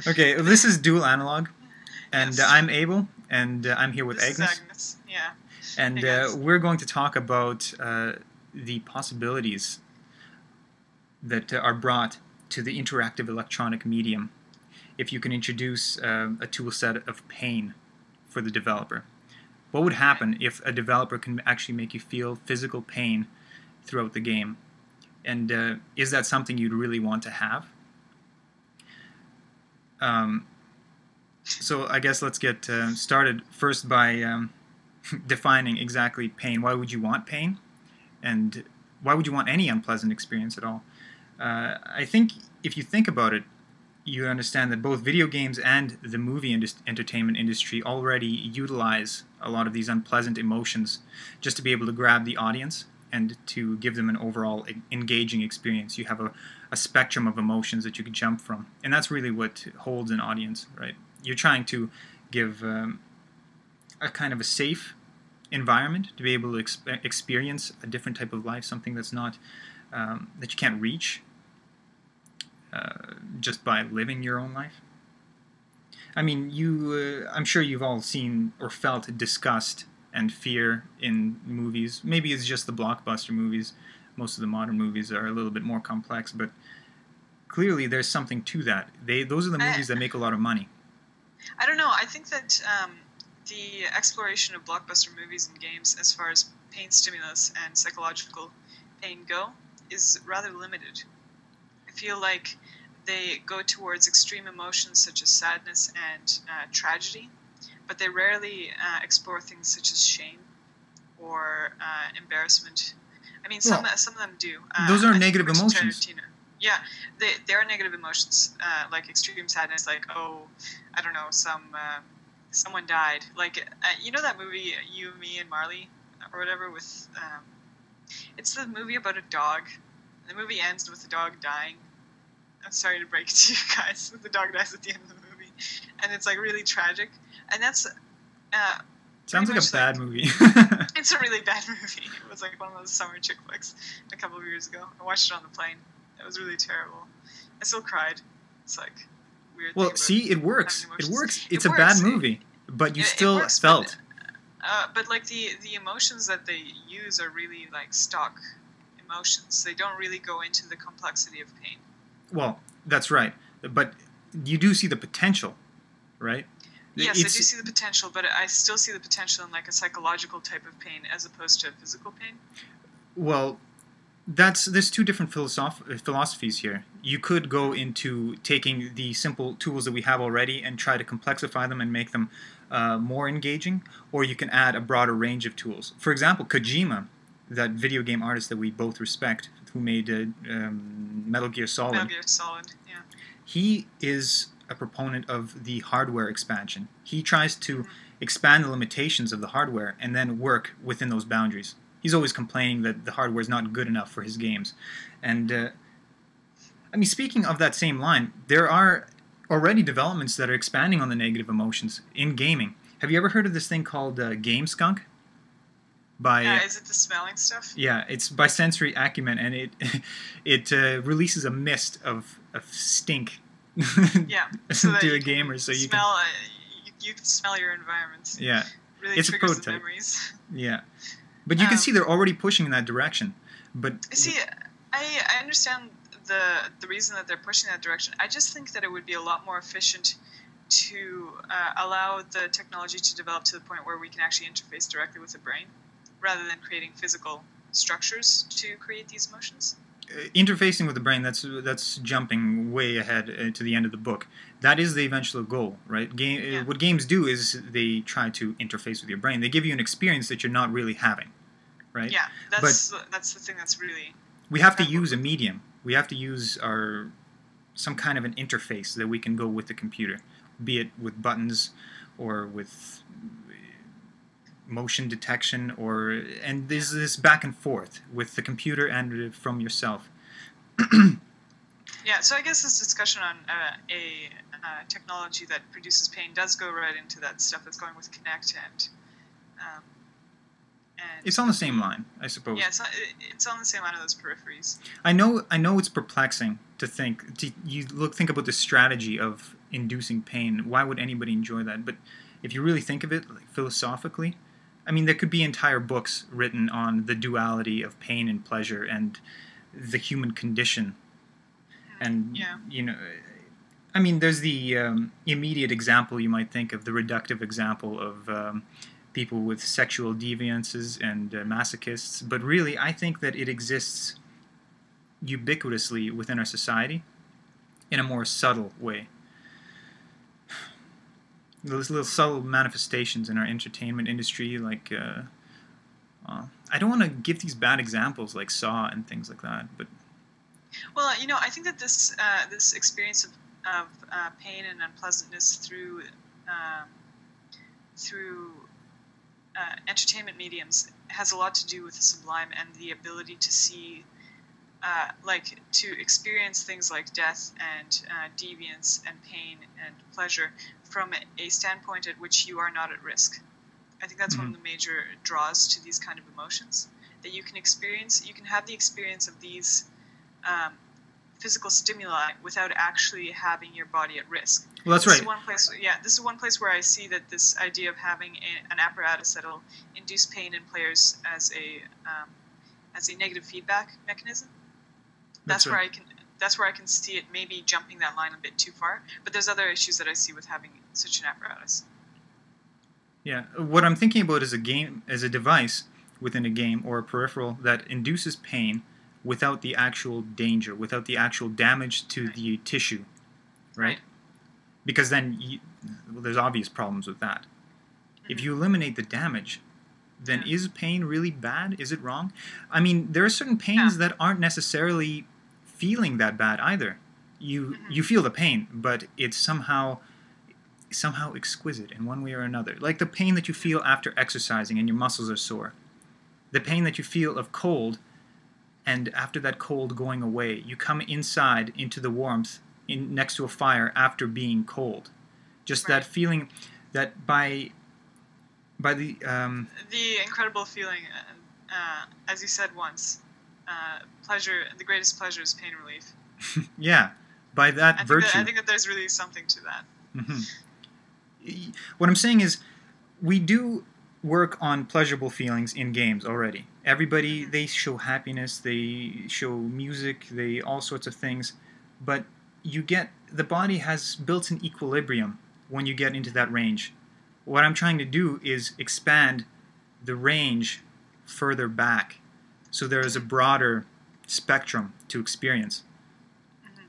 Okay, this is dual analog, and Yes. I'm Abel, and I'm here with This is Agnes, Agnes. Yeah. and Hey guys. we're going to talk about the possibilities that are brought to the interactive electronic medium if you can introduce a tool set of pain for the developer. What would Right. happen if a developer can actually make you feel physical pain throughout the game? And is that something you'd really want to have? Um, so I guess let's get started first by defining exactly pain. Why would you want pain? And why would you want any unpleasant experience at all? I think if you think about it, you understand that both video games and the movie entertainment industry already utilize a lot of these unpleasant emotions just to be able to grab the audience and to give them an overall engaging experience. You have a spectrum of emotions that you can jump from, and that's really what holds an audience, right? You're trying to give a kind of a safe environment to be able to experience a different type of life, something that's not that you can't reach just by living your own life. I mean, I'm sure you've all seen or felt disgust and fear in movies. Maybe it's just the blockbuster movies. Most of the modern movies are a little bit more complex, but clearly there's something to that. Those are the I movies that make a lot of money. I don't know. I think that the exploration of blockbuster movies and games, as far as pain stimulus and psychological pain go, is rather limited. I feel like they go towards extreme emotions such as sadness and tragedy, but they rarely explore things such as shame or embarrassment. I mean, some Well, some of them do. those are I think negative Quentin emotions. Tarantino. Yeah, they are negative emotions, like extreme sadness, like, oh, I don't know, someone died. Like, you know that movie You, Me, and Marley, or whatever, with it's the movie about a dog. The movie ends with the dog dying. I'm sorry to break it to you guys, the dog dies at the end of the movie, and it's like really tragic. And that's pretty Sounds like a much like bad movie. it's a really bad movie. It was like one of those summer chick flicks a couple of years ago. I watched it on the plane. It was really terrible. I still cried. It's like a weird thing Well, about see, it having works. It emotions. works. It It's a bad works. movie, but you It still works, but felt. but the emotions that they use are really like stock emotions. They don't really go into the complexity of pain. Well, that's right. But you do see the potential, right? Yes, I do It's see the potential, but I still see the potential in like a psychological type of pain as opposed to physical pain. well, there's two different philosophies here. You could go into taking the simple tools that we have already and try to complexify them and make them more engaging, or you can add a broader range of tools. For example, Kojima, that video game artist that we both respect, who made Metal Gear Metal Solid, Gear Solid, yeah. he is a proponent of the hardware expansion. He tries to Mm-hmm. expand the limitations of the hardware and then work within those boundaries. He's always complaining that the hardware is not good enough for his games. And I mean, speaking of that same line, there are already developments that are expanding on the negative emotions in gaming. Have you ever heard of this thing called Game Skunk? By Is it the smelling stuff? Yeah, it's by Sensory Acumen, and it it releases a mist of stink Yeah, so that to you the can gamers, so you can. smell. You can smell your environment. Yeah, Really it's a triggers the prototype. memories. Yeah, but you can see Um, they're already pushing in that direction. But See, I understand the reason that they're pushing that direction. I just think that it would be a lot more efficient to allow the technology to develop to the point where we can actually interface directly with the brain, rather than creating physical structures to create these emotions. interfacing with the brain, that's jumping way ahead to the end of the book. That is the eventual goal, right? Yeah, What games do is they try to interface with your brain. They give you an experience that you're not really having, right? yeah, But that's the thing that's really we have to use a admirable. medium. We have to use our some kind of an interface that we can go with the computer, be it with buttons or with motion detection, or and Yeah. there's this back and forth with the computer and from yourself. Yeah, so I guess this discussion on a technology that produces pain does go right into that stuff that's going with Connect um, It's and on the same line, I suppose. yeah, it's on the same line of those peripheries. I know it's perplexing to think. Think about the strategy of inducing pain. Why would anybody enjoy that? But if you really think of it, like, philosophically, I mean, there could be entire books written on the duality of pain and pleasure and the human condition. And, Yeah. you know, I mean, there's the immediate example you might think of, the reductive example of people with sexual deviances and masochists. But really, I think that it exists ubiquitously within our society in a more subtle way. Those little subtle manifestations in our entertainment industry, like I don't want to give these bad examples like Saw and things like that, but Well, I think that this experience of pain and unpleasantness um, through entertainment mediums has a lot to do with the sublime and the ability to see, to experience things like death and deviance and pain and pleasure from a standpoint at which you are not at risk. I think that's one of the major draws to these kind of emotions, that you can have the experience of these physical stimuli without actually having your body at risk. Well, that's this right. This is one place where I see that this idea of having an apparatus that'll induce pain in players as a negative feedback mechanism. That's where I can see it maybe jumping that line a bit too far. But there's other issues that I see with having such an apparatus. Yeah, what I'm thinking about is a device within a game or a peripheral that induces pain without the actual danger, without the actual damage to the tissue, right? Because then there's obvious problems with that. If you eliminate the damage, then is pain really bad? Is it wrong? I mean, there are certain pains that aren't necessarily feeling that bad either. You feel the pain, but it's somehow exquisite in one way or another. Like the pain that you feel after exercising and your muscles are sore. The pain that you feel of cold, and after that cold going away, you come inside into the warmth next to a fire after being cold. Just that feeling that by the incredible feeling, as you said once, pleasure. The greatest pleasure is pain relief. Yeah, by that virtue. I think that there's really something to that. What I'm saying is, we do work on pleasurable feelings in games already. Everybody, they show happiness, they show music, they all sorts of things, but the body has built-in equilibrium when you get into that range. What I'm trying to do is expand the range further back, so there is a broader spectrum to experience.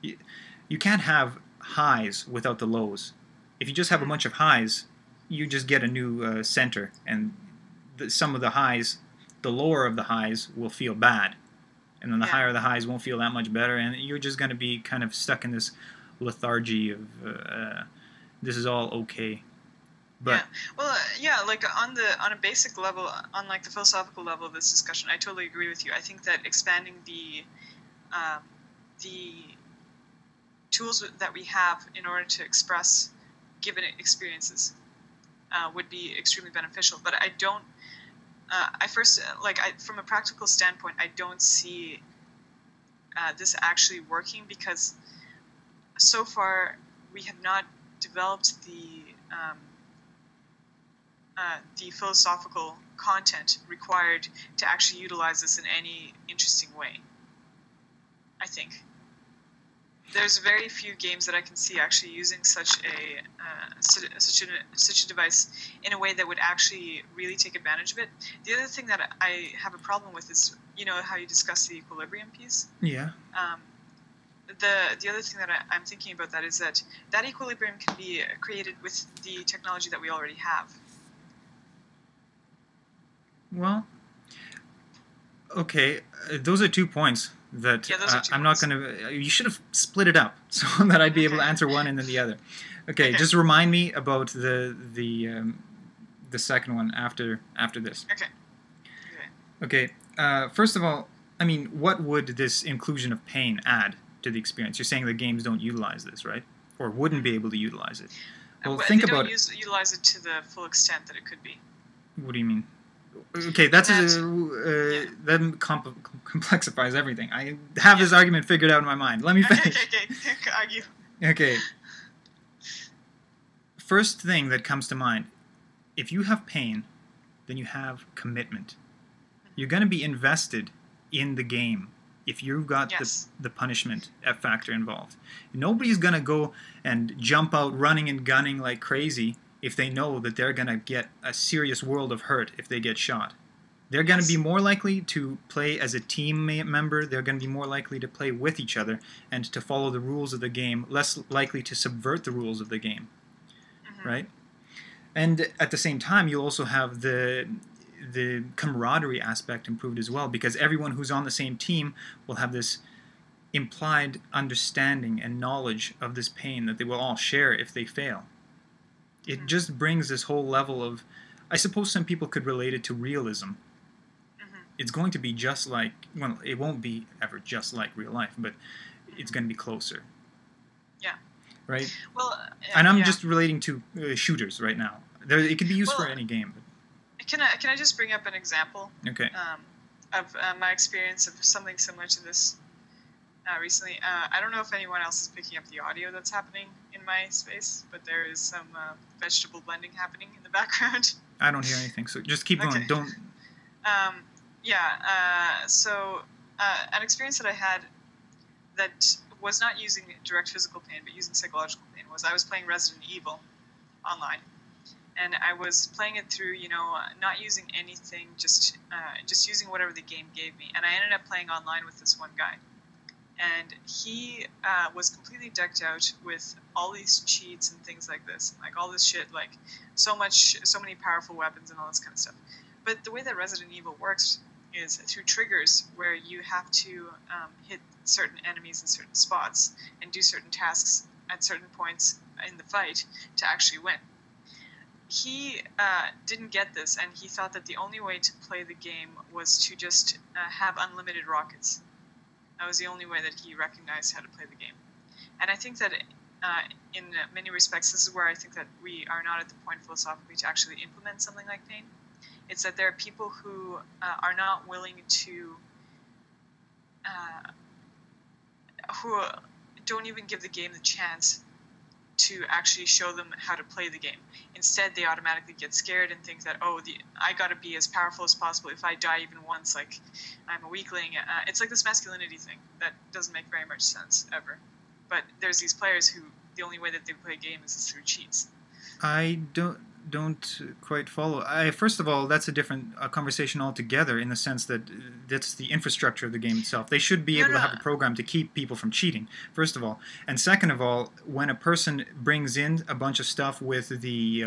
You can't have highs without the lows. If you just have a bunch of highs, you just get a new center, and some of the highs, the lower of the highs, will feel bad, and then the higher the highs won't feel that much better, and you're just going to be kind of stuck in this lethargy of this is all okay. But like on a basic level, on like the philosophical level of this discussion, I totally agree with you. I think that expanding the tools that we have in order to express given experiences would be extremely beneficial. But I don't. From a practical standpoint, I don't see this actually working, because so far we have not developed the philosophical content required to actually utilize this in any interesting way. I think there's very few games that I can see actually using such a device in a way that would actually really take advantage of it. The other thing that I have a problem with is, how you discuss the equilibrium piece. Yeah. The other thing that I'm thinking about that is that equilibrium can be created with the technology that we already have. Well, okay, those are 2 points that I'm not going to... You should have split it up so that I'd be able to answer one and then the other. Okay, just remind me about the second one after this. Okay. First of all, I mean, what would this inclusion of pain add to the experience? You're saying the games don't utilize this, right? Or wouldn't be able to utilize it. Well, think about it. They don't utilize it to the full extent that it could be. What do you mean? Okay, that complexifies everything. I have this argument figured out in my mind. Let me finish. Okay, argue. Okay. first thing that comes to mind, if you have pain, then you have commitment. You're going to be invested in the game if you've got Yes. the punishment factor involved. Nobody's going to go and jump out running and gunning like crazy if they know that they're going to get a serious world of hurt if they get shot. They're going to be Yes. more likely to play as a team member. They're going to be more likely to play with each other and to follow the rules of the game, less likely to subvert the rules of the game, right? And at the same time, you'll also have the camaraderie aspect improved as well, because everyone who's on the same team will have this implied understanding and knowledge of this pain that they will all share if they fail. It just brings this whole level of, I suppose some people could relate it to realism. It's going to be just like, well, it won't be ever just like real life, but it's going to be closer. Yeah. Right? Well, and I'm just relating to shooters right now. It could be used for any game. Can I just bring up an example? Okay. Of my experience of something similar to this recently. I don't know if anyone else is picking up the audio that's happening in my space, but there is some vegetable blending happening in the background. I don't hear anything, so just keep going. Don't. So an experience that I had that was not using direct physical pain, but using psychological pain, was I was playing Resident Evil online. And I was playing it through, not using anything, just using whatever the game gave me. And I ended up playing online with this one guy. And he was completely decked out with all these cheats and things like this. Like all this shit, like so many powerful weapons and all this kind of stuff. But the way that Resident Evil works is through triggers where you have to hit certain enemies in certain spots and do certain tasks at certain points in the fight to actually win. He didn't get this, and he thought that the only way to play the game was to just have unlimited rockets. That was the only way that he recognized how to play the game. And I think that in many respects, this is where I think that we are not at the point philosophically to actually implement something like pain. It's that there are people who are not willing to, who don't even give the game the chance to actually show them how to play the game. Instead, they automatically get scared and think that, I gotta be as powerful as possible. If I die even once, like, I'm a weakling. It's like this masculinity thing that doesn't make very much sense, ever. But there's these players who, the only way that they play a game is through cheats. I don't quite follow. First of all, that's a different conversation altogether, in the sense that that's the infrastructure of the game itself. They should be able to have a program to keep people from cheating, first of all. And second of all, when a person brings in a bunch of stuff with the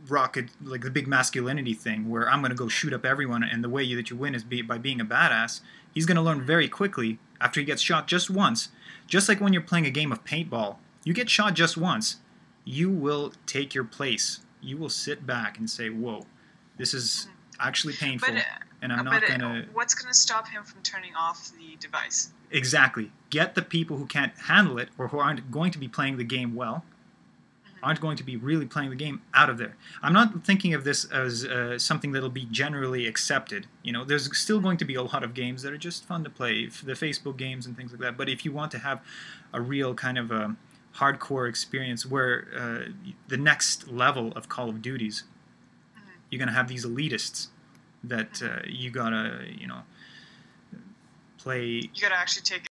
rocket, like the big masculinity thing, where I'm going to go shoot up everyone, and the way that you win is by being a badass, he's going to learn very quickly after he gets shot just once. Just like when you're playing a game of paintball, you get shot just once, you will take your place. You will sit back and say, whoa, this is actually painful, and I'm not going to... What's going to stop him from turning off the device? Exactly. Get the people who can't handle it, or who aren't going to be playing the game well, aren't going to be really playing the game, out of there. I'm not thinking of this as something that'll be generally accepted. There's still going to be a lot of games that are just fun to play, the Facebook games and things like that. But if you want to have a real kind of a hardcore experience where the next level of Call of Duties, you're going to have these elitists that you got to, play... You got to actually take